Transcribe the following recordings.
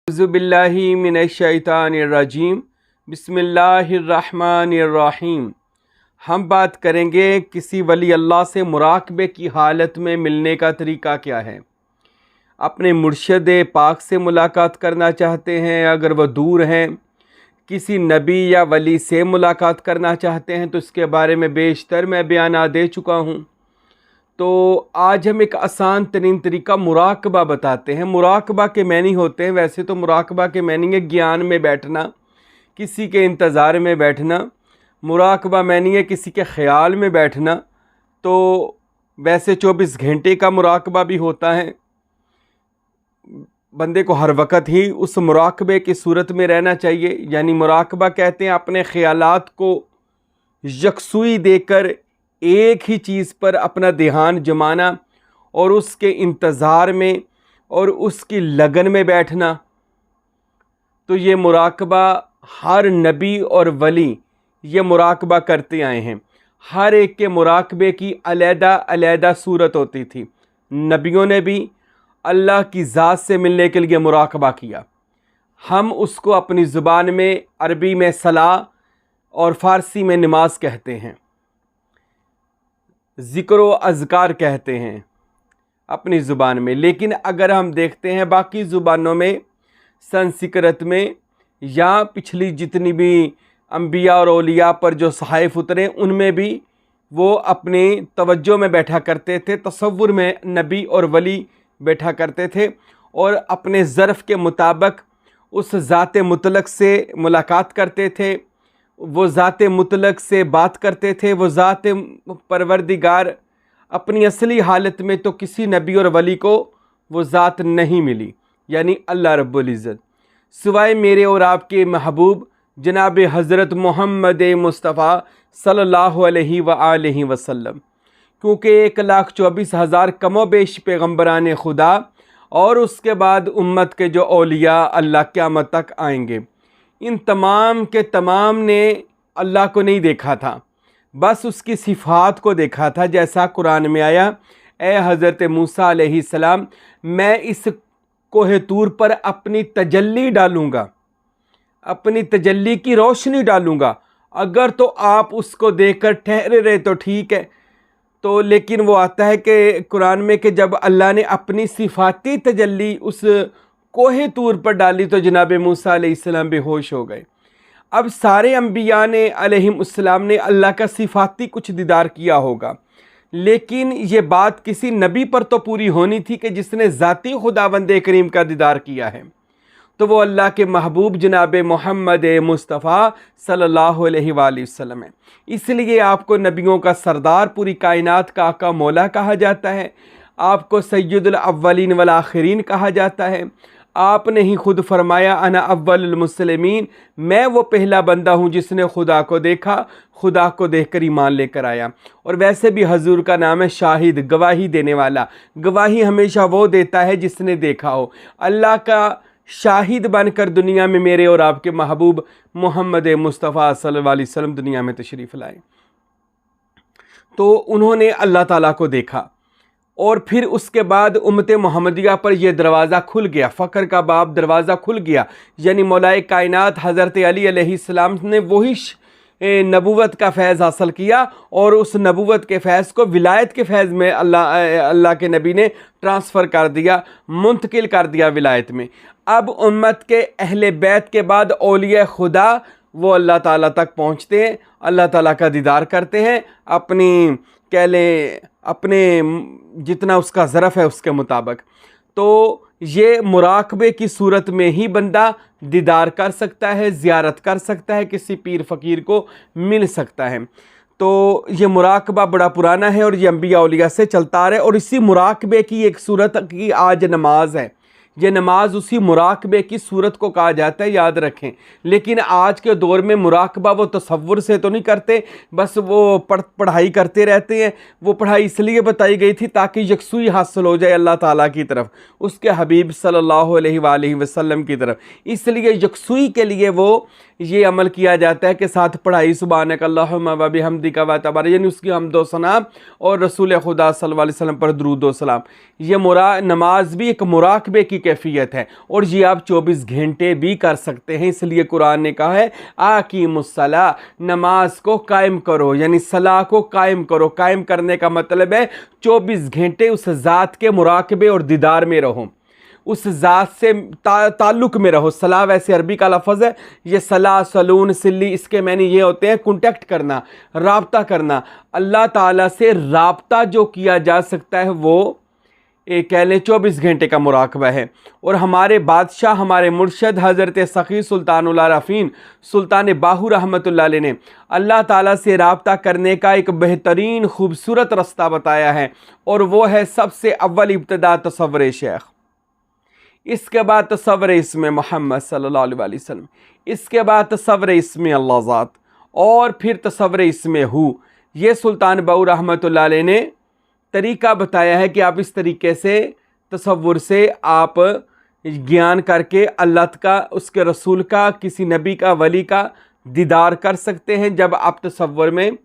औज़ुबिल्लाहि मिनश्शैतानिर्रजीम बिस्मिल्लाहिर्रहमानिर्रहीम। हम बात करेंगे किसी वली अल्लाह से मुराकबे की हालत में मिलने का तरीका क्या है। अपने मुर्शिद पाक से मुलाकात करना चाहते हैं, अगर वह दूर हैं, किसी नबी या वली से मुलाकात करना चाहते हैं तो इसके बारे में बेशतर मैं बयान दे चुका हूँ। तो आज हम एक आसान तरीन तरीका मुराकबा बताते हैं। मुराकबा के मैनी होते हैं, वैसे तो मुराकबा के मैनी है ज्ञान में बैठना, किसी के इंतज़ार में बैठना। मुराकबा मैनी है किसी के ख़्याल में बैठना। तो वैसे 24 घंटे का मुराकबा भी होता है। बंदे को हर वक्त ही उस मुराकबे की सूरत में रहना चाहिए। यानी मुराकबा कहते हैं अपने ख़यालात को यकसुई देकर एक ही चीज़ पर अपना ध्यान जमाना और उसके इंतज़ार में और उसकी लगन में बैठना। तो ये मुराकबा हर नबी और वली ये मुराकबा करते आए हैं। हर एक के मुराकबे की अलहदा अलहदा सूरत होती थी। नबियों ने भी अल्लाह की ज़ात से मिलने के लिए मुराकबा किया। हम उसको अपनी ज़ुबान में अरबी में सलाह और फ़ारसी में नमाज कहते हैं, ज़िक्र व अज़कार कहते हैं अपनी ज़ुबान में। लेकिन अगर हम देखते हैं बाकी ज़ुबानों में, संस्कृत में या पिछली जितनी भी अंबिया और औलिया पर जो सहाइफ उतरे उनमें भी वो अपने तवज्जो में बैठा करते थे, तसव्वुर में नबी और वली बैठा करते थे और अपने ज़र्फ़ के मुताबिक उस ज़ात मुतलक से मुलाकात करते थे, वो ज़ात मुतलक से बात करते थे। वो ज़ात परवरदिगार अपनी असली हालत में तो किसी नबी और वली को वो ज़ात नहीं मिली, यानी अल्लाह रब्बुल इज़्ज़त, सिवाय मेरे और आपके महबूब जनाब हज़रत मोहम्मद मुस्तफ़ा सल्लल्लाहु अलैहि व आलिहि वसल्लम। क्योंकि 1,24,000 कमोबेश पैगम्बरान खुदा और उसके बाद उम्मत के जो औलिया अल्लाह क़यामत तक आएंगे, इन तमाम के तमाम ने अल्लाह को नहीं देखा था, बस उसकी सिफ़ात को देखा था। जैसा कुरान में आया, ए हज़रत मूसा अलैहिस्सलाम, मैं इस कोहे तूर पर अपनी तजल्ली डालूँगा, अपनी तजल्ली की रोशनी डालूँगा। अगर तो आप उसको देखकर ठहरे रहे तो ठीक है। तो लेकिन वो आता है कि कुरान में कि जब अल्लाह ने अपनी सिफ़ाती तजल्ली उस कोहे तूर पर डाली तो जनाब मूसा अलैहिस्सलाम बेहोश हो गए। अब सारे अंबिया ने अलैहिमुस्सलाम ने अल्लाह का सिफ़ाती कुछ दीदार किया होगा, लेकिन ये बात किसी नबी पर तो पूरी होनी थी कि जिसने ज़ाती खुदावंद करीम का दीदार किया है। तो वो अल्लाह के महबूब जनाब मोहम्मद मुस्तफ़ा सल्लल्लाहु अलैहि वसल्लम है। इसलिए आपको नबियों का सरदार, पूरी कायनात का आका मौला कहा जाता है। आपको सय्यदुल अव्वलीन वल आखिरीन कहा जाता है। आपने ही खुद फरमाया, अना अव्वलुल मुस्लिमीन, मैं वो पहला बंदा हूँ जिसने खुदा को देखा, खुदा को देखकर ईमान लेकर आया। और वैसे भी हजूर का नाम है शाहिद, गवाही देने वाला। गवाही हमेशा वो देता है जिसने देखा हो। अल्लाह का शाहिद बनकर दुनिया में मेरे और आपके महबूब मोहम्मद मुस्तफ़ा सल्लल्लाहु अलैहि वसल्लम दुनिया में तशरीफ़ लाए। तो उन्होंने अल्लाह ताला को देखा और फिर उसके बाद उम्मत मोहम्मदिया पर यह दरवाज़ा खुल गया, फ़ख्र का बाब दरवाज़ा खुल गया। यानी मौलाए कायनात हज़रत अली अलैहिस्सलाम ने वही नबूवत का फैज़ हासिल किया और उस नबूवत के फैज़ को विलायत के फैज़ में अल्लाह के नबी ने ट्रांसफ़र कर दिया, मुंतकिल कर दिया विलायत में। अब उम्मत के अहले बैत के बाद औलिया खुदा वो अल्लाह ताला तक पहुँचते हैं, अल्लाह ताला का दीदार करते हैं, अपनी कह लें अपने जितना उसका ज़रफ़ है उसके मुताबिक। तो ये मुराकबे की सूरत में ही बंदा दीदार कर सकता है, ज़ियारत कर सकता है, किसी पीर फ़कीर को मिल सकता है। तो ये मुराकबा बड़ा पुराना है और ये अंबिया औलिया से चलता आ रहा है। और इसी मुराकबे की एक सूरत की आज नमाज है। ये नमाज उसी मुराकबे की सूरत को कहा जाता है, याद रखें। लेकिन आज के दौर में मुराकबा वो तसव्वुर से तो नहीं करते, बस वो पढ़ाई करते रहते हैं। वो पढ़ाई इसलिए बताई गई थी ताकि यकसुई हासिल हो जाए अल्लाह ताला की तरफ, उसके हबीब सल्लल्लाहु अलैहि वसल्लम की तरफ। इसलिए यकसुई के लिए वो ये अमल किया जाता है कि साथ पढ़ाई सुब्हानक अल्लाहुम्मा व बिहम्दिका व तबारक, यानी उसकी हम्दो सना और रसूल खुदा सल्लल्लाहु अलैहि वसल्लम पर दुरूद व सलाम। ये नमाज भी एक मुराकबे की कैफियत है और ये आप 24 घंटे भी कर सकते हैं। इसलिए कुरान ने कहा है आकीमुस्सला, नमाज को कायम करो, यानी सलाह को कायम करो। कायम करने का मतलब है 24 घंटे उस ज़ात के मुराकबे और दीदार में रहो, उस ज़ात से ताल्लुक़ में रहो। सलाह वैसे अरबी का लफ्ज़ है, ये सलाह सलून सिल्ली, इसके मैंने ये होते हैं कॉन्टेक्ट करना, राब्ता करना। अल्लाह ताला से राब्ता जो किया जा सकता है वो कह लें 24 घंटे का मुराकबा है। और हमारे बादशाह, हमारे मुर्शद हज़रत सखी सुल्तानुल आरफ़ीन सुल्तान बाहू रहमतुल्लाह अलैह ने अल्लाह ताला से राब्ता करने का एक बेहतरीन खूबसूरत रास्ता बताया है, और वो है सबसे अव्वल इब्तिदा तसव्वुर शेख, इसके बाद तसव्वुर इसमें मोहम्मद सल्लल्लाहु अलैहि वसल्लम, इसके बाद तसव्वुर इसमें अल्लाह ज़ात, और फिर तसव्वुर इसमें हु। ये सुल्तान बाहू रहमतुल्लाह अलैह ने तरीका बताया है कि आप इस तरीके से तसव्वुर से आप ज्ञान करके अल्लाह का, उसके रसूल का, किसी नबी का, वली का दीदार कर सकते हैं। जब आप तसव्वुर में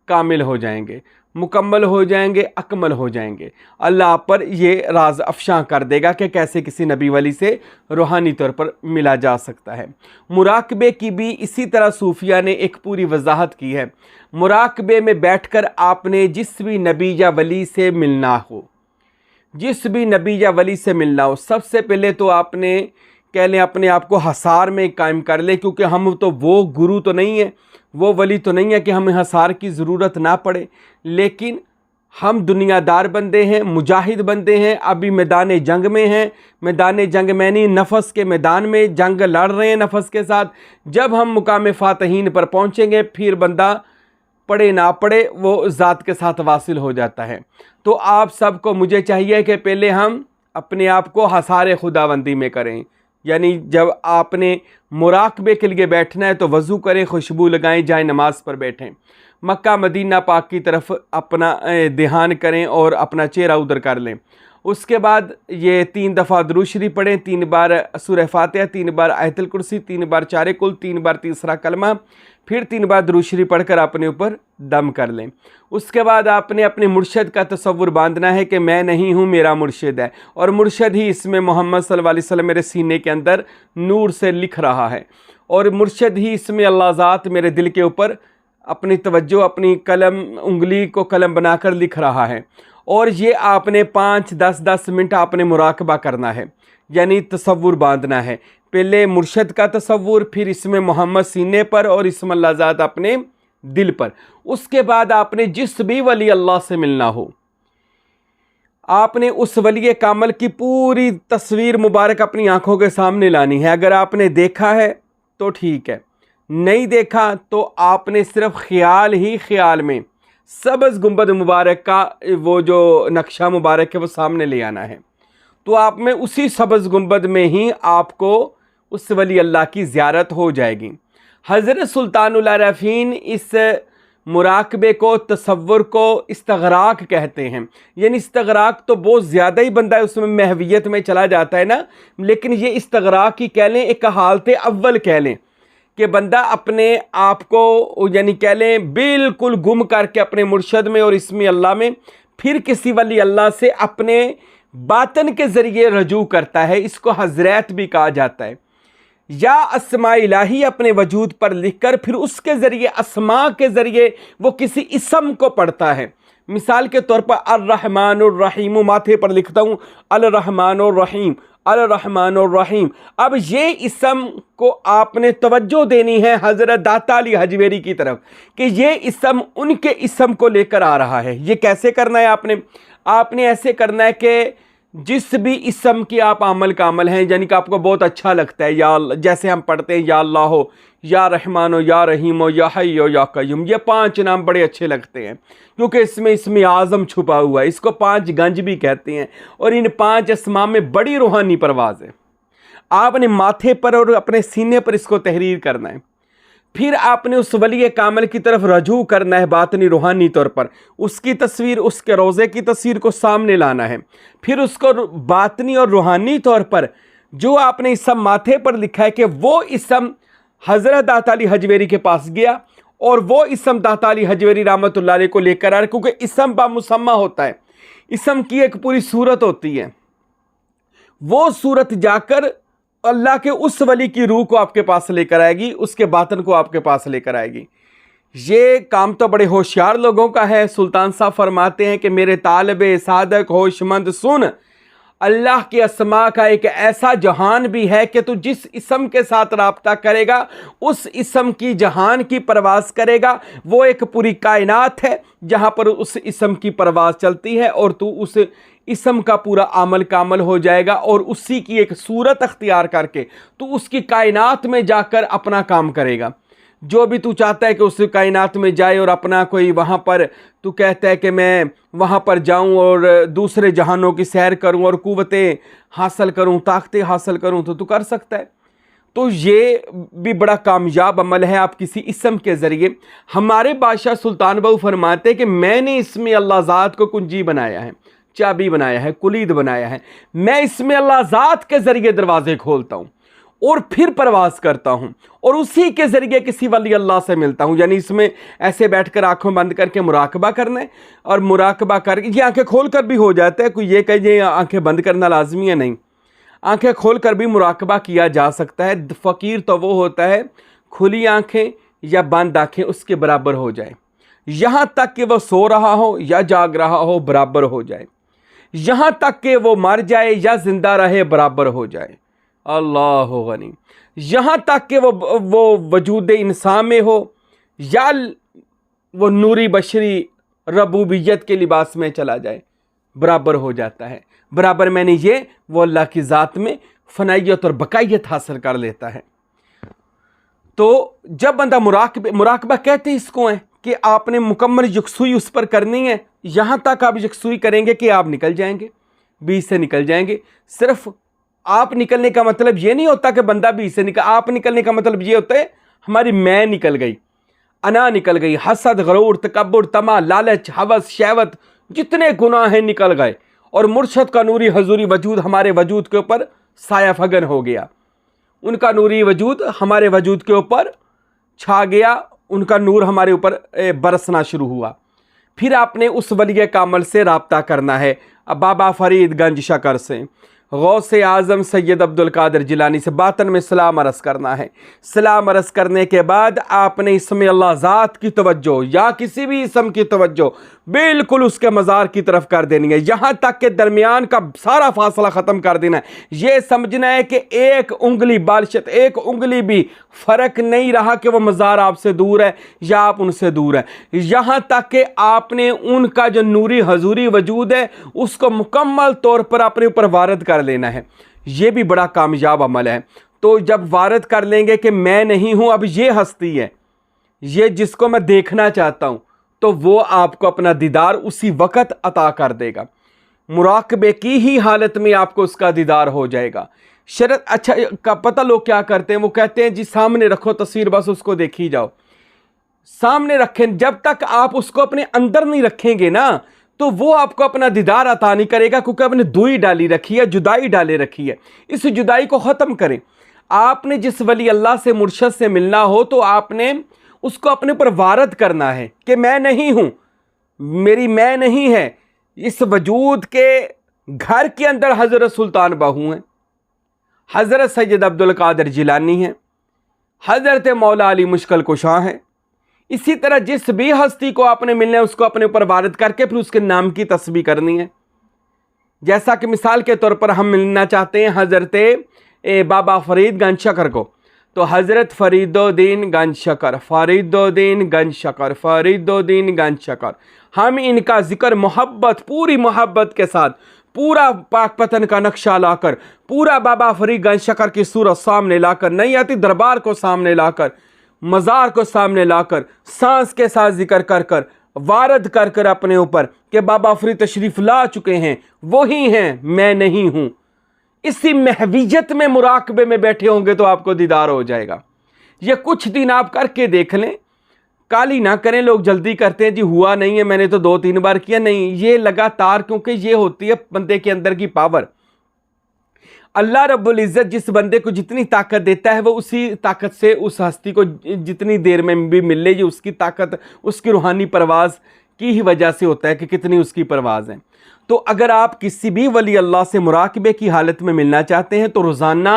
कामिल हो जाएंगे, मुकम्मल हो जाएंगे, अकमल हो जाएंगे, अल्लाह आप पर ये राज अफशां कर देगा कि कैसे किसी नबी वली से रूहानी तौर पर मिला जा सकता है। मुराकबे की भी इसी तरह सूफिया ने एक पूरी वजाहत की है। मुराकबे में बैठकर आपने जिस भी नबी या वली से मिलना हो, जिस भी नबी या वली से मिलना हो, सबसे पहले तो आपने कह लें अपने आप को हसार में कायम कर ले, क्योंकि हम तो वो गुरु तो नहीं है, वो वली तो नहीं है कि हमें हसार की ज़रूरत ना पड़े, लेकिन हम दुनियादार बंदे हैं, मुजाहिद बंदे हैं, अभी मैदान जंग में हैं। मैदान जंग में नहीं, नफस के मैदान में जंग लड़ रहे हैं नफस के साथ। जब हम मुकाम फ़ातहीन पर पहुँचेंगे, फिर बंदा पढ़े ना पढ़े वो ज़ात के साथ वासिल हो जाता है। तो आप सबको, मुझे चाहिए कि पहले हम अपने आप को हसार खुदाबंदी में करें, यानी जब आपने मुराकबे के लिए बैठना है तो वज़ू करें, खुशबू लगाएं, जाए नमाज पर बैठें, मक्का मदीना पाक की तरफ अपना ध्यान करें और अपना चेहरा उधर कर लें। उसके बाद ये 3 दफ़ा दुरूद शरीफ पढ़ें, 3 बार सूरह फातिहा, 3 बार आयतुल कुर्सी, 3 बार चारे कुल, 3 बार तीसरा कलमा, फिर 3 बार दुरूद शरीफ पढ़कर अपने ऊपर दम कर लें। उसके बाद आपने अपने मुर्शद का तसव्वुर बांधना है कि मैं नहीं हूँ, मेरा मुर्शद है, और मुर्शद ही इसमें मोहम्मद सल्लल्लाहु अलैहि वसल्लम मेरे सीने के अंदर नूर से लिख रहा है, और मुर्शद ही इसमें अल्लाह ज़ात मेरे दिल के ऊपर अपनी तवज्जो, अपनी कलम, उंगली को कलम बनाकर लिख रहा है। और ये आपने 5-10 मिनट आपने मुराकबा करना है, यानी तसव्वुर बांधना है। पहले मुर्शद का तसव्वुर, फिर इसमें मोहम्मद सीने पर और इसमें अल्लाह ज़ात अपने दिल पर। उसके बाद आपने जिस भी वली अल्लाह से मिलना हो, आपने उस वली कामल की पूरी तस्वीर मुबारक अपनी आंखों के सामने लानी है। अगर आपने देखा है तो ठीक है, नहीं देखा तो आपने सिर्फ ख्याल ही ख्याल में सब्ज़ गुंबद मुबारक का वो जो नक्शा मुबारक है वो सामने ले आना है। तो आप में उसी सब्ज़ गुंबद में ही आपको उस वली अल्लाह की ज़ियारत हो जाएगी। हज़रत सुल्तानुल आरफ़ीन इस मुराकबे को, तसव्वुर को इस्तग़राक़ कहते हैं। यानी इस्तग़राक़ तो बहुत ज़्यादा ही बंदा है उसमें महवियत में चला जाता है ना, लेकिन ये इस्तग़राक़ ही कह लें, एक हालत अव्वल कह लें कि बंदा अपने आप को यानी कह लें बिल्कुल गुम करके अपने मुर्शद में और इसमें अल्लाह में, फिर किसी वली अल्लाह से अपने बातन के ज़रिए रजू करता है। इसको हज़रत भी कहा जाता है, या अस्मा इलाही अपने वजूद पर लिखकर फिर उसके ज़रिए, अस्मा के ज़रिए वो किसी इसम को पढ़ता है। मिसाल के तौर पर अर्रहमानुर रहीम माथे पर लिखता हूँ, अर्रहमानुर रहीम, अर्रहमानुर रहीम। अब ये इसम को आपने तवज्जो देनी है हज़रत दाता अली हजवेरी की तरफ कि ये इसम उनके इसम को लेकर आ रहा है। ये कैसे करना है? आपने ऐसे करना है कि जिस भी इसम की आप अमल का अमल हैं, यानी कि आपको बहुत अच्छा लगता है, या जैसे हम पढ़ते हैं या अल्लाह हो, या रहमान हो, या रहीम हो, या हई हो, या कय्यूम, ये 5 नाम बड़े अच्छे लगते हैं क्योंकि इसमें आज़म छुपा हुआ है। इसको 5 गंज भी कहते हैं, और इन 5 अस्मा में बड़ी रूहानी परवाज़ है। आपने माथे पर और अपने सीने पर इसको तहरीर करना है। फिर आपने उस वली कामिल की तरफ रजू करना है बातनी रूहानी तौर पर, उसकी तस्वीर, उसके रोज़े की तस्वीर को सामने लाना है। फिर उसको बातनी और रूहानी तौर पर जो आपने इसम माथे पर लिखा है कि वो इसम हज़रत दाता अली हजवेरी के पास गया, और वो इसम दाता अली हजवेरी रहमतुल्लाह अलैह को लेकर आ रहे, क्योंकि इसम बामुसम्मा होता है, इसम की एक पूरी सूरत होती है, वो सूरत जाकर अल्लाह के उस वली की रूह को आपके पास लेकर आएगी, उसके बातन को आपके पास लेकर आएगी। ये काम तो बड़े होशियार लोगों का है। सुल्तान साहब फरमाते हैं कि मेरे तालिबे सादक होशमंद सुन, अल्लाह के अस्मा का एक ऐसा जहान भी है कि तू जिस इसम के साथ राब्ता करेगा उस इसम की जहान की परवाज़ करेगा। वो एक पूरी कायनात है जहाँ पर उस इसम की परवाज़ चलती है और तू उस इसम का पूरा अमल कामल हो जाएगा और उसी की एक सूरत अख्तियार करके तू उसकी कायनात में जाकर अपना काम करेगा। जो भी तू चाहता है कि उस कायनात में जाए और अपना कोई वहाँ पर तू कहता है कि मैं वहाँ पर जाऊँ और दूसरे जहानों की सैर करूँ और कुव्वतें हासिल करूँ, ताकतें हासिल करूँ, तो तू कर सकता है। तो ये भी बड़ा कामयाब अमल है। आप किसी इसम के ज़रिए, हमारे बादशाह सुल्तान बहू फरमाते हैं कि मैंने इसमें अल्लाह ज़ात को कुंजी बनाया है, चाबी बनाया है, कुलीद बनाया है। मैं इसमें अल्लाह ज़ात के ज़रिए दरवाज़े खोलता हूँ और फिर परवाज करता हूँ और उसी के ज़रिए किसी वली अल्लाह से मिलता हूँ। यानी इसमें ऐसे बैठकर आंखों बंद करके मुराकबा करना है और मुराकबा करके ये आंखें खोल कर भी हो जाता है। कोई ये कहे आंखें बंद करना लाजमी है, नहीं, आंखें खोल कर भी मुराकबा किया जा सकता है। फ़कीर तो वो होता है खुली आंखें या बंद आंखें उसके बराबर हो जाए, यहाँ तक कि वह सो रहा हो या जाग रहा हो बराबर हो जाए, यहाँ तक कि वो मर जाए या जिंदा रहे बराबर हो जाए। अल्लाह गनी, यहाँ तक कि वो वजूद इंसान में हो या वो नूरी बशरी रबूबियत के लिबास में चला जाए बराबर हो जाता है। बराबर मैंने ये वो अल्लाह की ज़ात में फनाइयत और बकायत हासिल कर लेता है। तो जब बंदा मुराकबा कहते इसको है कि आपने मुकम्मल यकसुई उस पर करनी है। यहाँ तक आप यकसुई करेंगे कि आप निकल जाएंगे, बीच से निकल जाएंगे। सिर्फ आप निकलने का मतलब ये नहीं होता कि बंदा बीच से निकल, आप निकलने का मतलब ये होता है हमारी मैं निकल गई, अना निकल गई, हसद, गरूर, तकब्बुर, तमा, लालच, हवस, शहवत, जितने गुनाह हैं निकल गए और मुर्शद का नूरी हजूरी वजूद हमारे वजूद के ऊपर साया फगन हो गया। उनका नूरी वजूद हमारे वजूद के ऊपर छा गया, उनका नूर हमारे ऊपर बरसना शुरू हुआ। फिर आपने उस वली कामल से राब्ता करना है। अब बाबा फरीद गंज शकर से, गौसे आज़म सैयद अब्दुल कादिर जिलानी से बातन में सलाम अर्ज़ करना है। सलाम अर्ज़ करने के बाद आपने इसमें अल्लाह ज़ात की तवज्जो या किसी भी इसम की तवज्जो बिल्कुल उसके मज़ार की तरफ कर देनी है, यहाँ तक के दरमियान का सारा फासला ख़त्म कर देना है। ये समझना है कि एक उंगली बालिशत, एक उंगली भी फ़र्क नहीं रहा कि वह मज़ार आपसे दूर है या आप उनसे दूर है। यहाँ तक कि आपने उनका जो नूरी हजूरी वजूद है उसको मुकम्मल तौर पर अपने ऊपर वारद कर लेना है। ये भी बड़ा कामयाब अमल है। तो जब वारद कर लेंगे कि मैं नहीं हूं, अब ये हस्ती है, ये जिसको मैं देखना चाहता हूं, तो वो आपको अपना दीदार उसी वक्त अता कर देगा। मुराकबे की ही हालत में आपको उसका दीदार हो जाएगा। शरत अच्छा का पता लोग क्या करते हैं, वो कहते हैं जी सामने रखो तस्वीर, बस उसको देखी जाओ। सामने रखें, जब तक आप उसको अपने अंदर नहीं रखेंगे ना तो वो आपको अपना दीदार अता नहीं करेगा, क्योंकि आपने दुई डाली रखी है, जुदाई डाले रखी है। इस जुदाई को ख़त्म करें। आपने जिस वली अल्लाह से मुर्शद से मिलना हो तो आपने उसको अपने पर वारद करना है कि मैं नहीं हूँ, मेरी मैं नहीं है। इस वजूद के घर के अंदर हज़रत सुल्तान बहू हैं, हज़रत सैयद अब्दुल कादिर जिलानी हैं, हज़रत मौला अली मुश्किल कुशा हैं। इसी तरह जिस भी हस्ती को आपने मिलना है उसको अपने ऊपर वारिद करके फिर उसके नाम की तस्बीह करनी है। जैसा कि मिसाल के तौर पर हम मिलना चाहते हैं हज़रत बाबा फरीद गंज शकर को, तो हज़रत फरीदुद्दीन गंज शकर, फरीदुद्दीन गंज शकर, फरीदुद्दीन गंज शकर, हम इनका जिक्र मोहब्बत, पूरी मोहब्बत के साथ, पूरा पाकपतन का नक्शा लाकर, पूरा बाबा फरीद गंज शकर की सूरत सामने लाकर, नहीं आती दरबार को सामने लाकर, मज़ार को सामने लाकर, सांस के साथ जिक्र कर कर, वारद कर कर अपने ऊपर कि बाबा फरीद तशरीफ़ ला चुके हैं, वही हैं, मैं नहीं हूँ। इसी महवियत में मुराकबे में बैठे होंगे तो आपको दीदार हो जाएगा। ये कुछ दिन आप करके देख लें, काली ना करें। लोग जल्दी करते हैं जी हुआ नहीं है, मैंने तो 2-3 बार किया, नहीं, ये लगातार, क्योंकि ये होती है बंदे के अंदर की पावर। अल्लाह रब्बुल इज़्ज़त जिस बंदे को जितनी ताकत देता है वो उसी ताकत से उस हस्ती को जितनी देर में भी मिल ले, उसकी ताकत उसकी रूहानी परवाज़ की ही वजह से होता है कि कितनी उसकी परवाज़ है। तो अगर आप किसी भी वली अल्लाह से मुराकबे की हालत में मिलना चाहते हैं तो रोज़ाना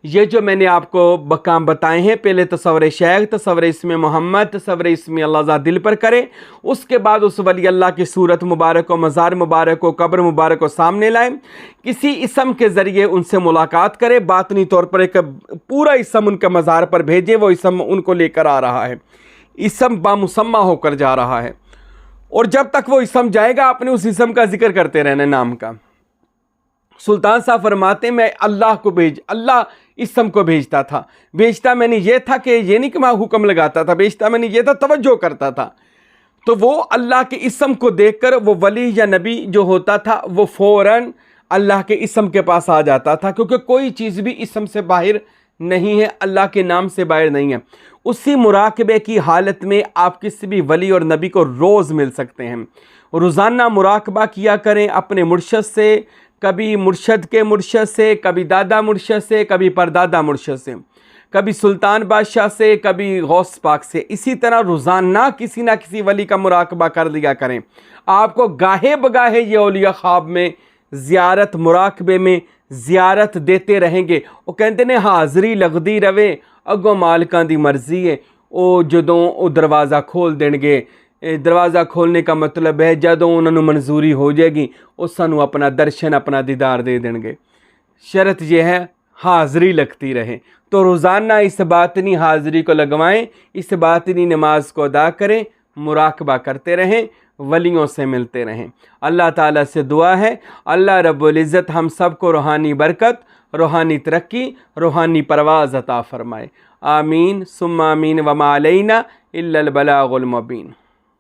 ये जो मैंने आपको मकाम बताए हैं, पहले तसव्वुर शेख, तसव्वुर इस्म मोहम्मद, तसव्वुर इस्म अल्लाह दिल पर करें। उसके बाद उस वली अल्लाह की सूरत मुबारक को, मज़ार मुबारक को, कब्र मुबारक को सामने लाएं, किसी इसम के ज़रिए उनसे मुलाकात करें, बातनी तौर पर एक पूरा इसम उनके मज़ार पर भेजें, वो इसम उनको लेकर आ रहा है, इसम बामुसम्मा होकर जा रहा है। और जब तक वो इसम जाएगा आपने उस इसम का जिक्र करते रहना, नाम का। सुल्तान साहब फरमाते मैं अल्लाह इसम को भेजता था। भेजता मैंने ये था कि ये नहीं कि मैं हुक्म लगाता था, भेजता मैंने ये था तवज्जो करता था। तो वो अल्लाह के इसम को देखकर वो वली या नबी जो होता था वो फ़ौरन अल्लाह के इसम के पास आ जाता था, क्योंकि कोई चीज़ भी इसम से बाहर नहीं है, अल्लाह के नाम से बाहर नहीं है। उसी मुराकबे की हालत में आप किसी भी वली और नबी को रोज़ मिल सकते हैं। रोज़ाना मुराकबा किया करें अपने मुर्शद से, कभी मुर्शद के मुर्शद से, कभी दादा मुर्शद से, कभी परदादा मुर्शद से, कभी सुल्तान बादशाह से, कभी गौस पाक से। इसी तरह रोज़ाना किसी ना किसी वली का मुराकबा कर लिया करें। आपको गाहे बगाहे ये औलिया ख्वाब में ज़ियारत, मुराकबे में ज़ियारत देते रहेंगे। वो कहते ने हाज़री लगदी रवे, अगों मालिकां दी मर्जी है, वो जदों वो दरवाज़ा खोल देंगे। दरवाज़ा खोलने का मतलब है जदों उन्होंने मंजूरी हो जाएगी वो सानू अपना दर्शन, अपना दीदार दे देंगे। शर्त यह है हाज़री लगती रहे। तो रोज़ाना इस बातनी हाज़री को लगवाएं, इस बातनी नमाज को अदा करें, मुराकबा करते रहें, वलियों से मिलते रहें। अल्लाह ताला से दुआ है अल्लाह रब्बुल इज़्ज़त हम सब को रूहानी बरकत, रूहानी तरक्की, रूहानी परवाज़ अता फ़रमाए। आमीन सुम्मा आमीन वमा अलैना इल्लल बलागुल मुबीन।